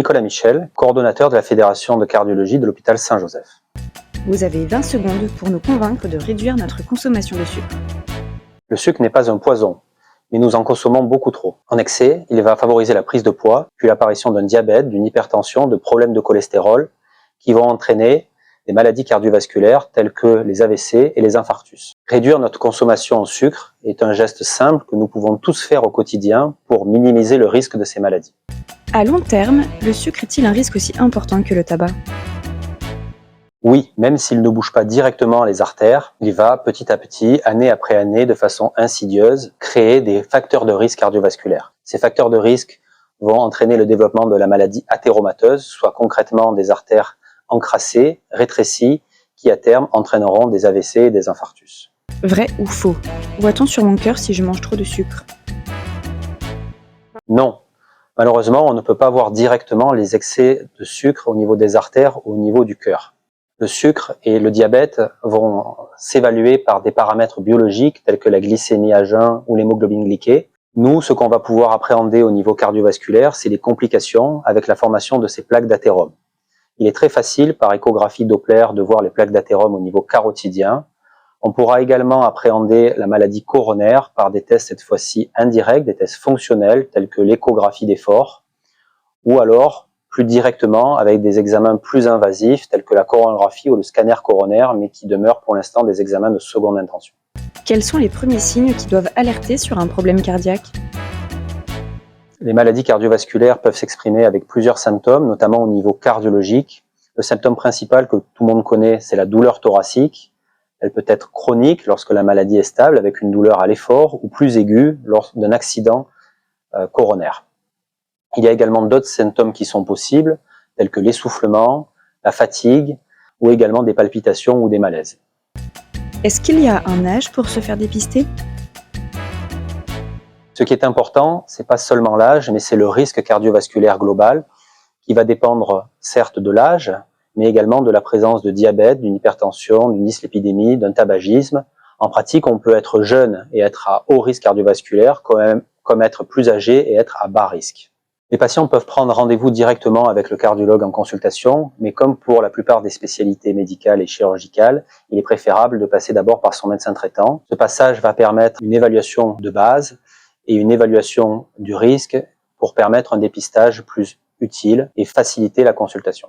Nicolas Michel, coordonnateur de la Fédération de cardiologie de l'hôpital Saint-Joseph. Vous avez 20 secondes pour nous convaincre de réduire notre consommation de sucre. Le sucre n'est pas un poison, mais nous en consommons beaucoup trop. En excès, il va favoriser la prise de poids, puis l'apparition d'un diabète, d'une hypertension, de problèmes de cholestérol, qui vont entraîner des maladies cardiovasculaires telles que les AVC et les infarctus. Réduire notre consommation en sucre est un geste simple que nous pouvons tous faire au quotidien pour minimiser le risque de ces maladies. À long terme, le sucre est-il un risque aussi important que le tabac ? Oui, même s'il ne bouge pas directement les artères, il va petit à petit, année après année, de façon insidieuse, créer des facteurs de risque cardiovasculaires. Ces facteurs de risque vont entraîner le développement de la maladie athéromateuse, soit concrètement des artères encrassées, rétrécies, qui à terme entraîneront des AVC et des infarctus. Vrai ou faux ? Voit-on sur mon cœur si je mange trop de sucre ? Non. Malheureusement, on ne peut pas voir directement les excès de sucre au niveau des artères ou au niveau du cœur. Le sucre et le diabète vont s'évaluer par des paramètres biologiques tels que la glycémie à jeun ou l'hémoglobine glyquée. Nous, ce qu'on va pouvoir appréhender au niveau cardiovasculaire, c'est les complications avec la formation de ces plaques d'athérome. Il est très facile, par échographie Doppler, de voir les plaques d'athérome au niveau carotidien. On pourra également appréhender la maladie coronaire par des tests cette fois-ci indirects, des tests fonctionnels tels que l'échographie d'effort, ou alors plus directement avec des examens plus invasifs tels que la coronographie ou le scanner coronaire, mais qui demeurent pour l'instant des examens de seconde intention. Quels sont les premiers signes qui doivent alerter sur un problème cardiaque ? Les maladies cardiovasculaires peuvent s'exprimer avec plusieurs symptômes, notamment au niveau cardiologique. Le symptôme principal que tout le monde connaît, c'est la douleur thoracique. Elle peut être chronique lorsque la maladie est stable, avec une douleur à l'effort, ou plus aiguë lors d'un accident coronaire. Il y a également d'autres symptômes qui sont possibles, tels que l'essoufflement, la fatigue, ou également des palpitations ou des malaises. Est-ce qu'il y a un âge pour se faire dépister ? Ce qui est important, c'est pas seulement l'âge, mais c'est le risque cardiovasculaire global, qui va dépendre certes de l'âge, mais également de la présence de diabète, d'une hypertension, d'une dyslipidémie, d'un tabagisme. En pratique, on peut être jeune et être à haut risque cardiovasculaire, comme être plus âgé et être à bas risque. Les patients peuvent prendre rendez-vous directement avec le cardiologue en consultation, mais comme pour la plupart des spécialités médicales et chirurgicales, il est préférable de passer d'abord par son médecin traitant. Ce passage va permettre une évaluation de base et une évaluation du risque pour permettre un dépistage plus utile et faciliter la consultation.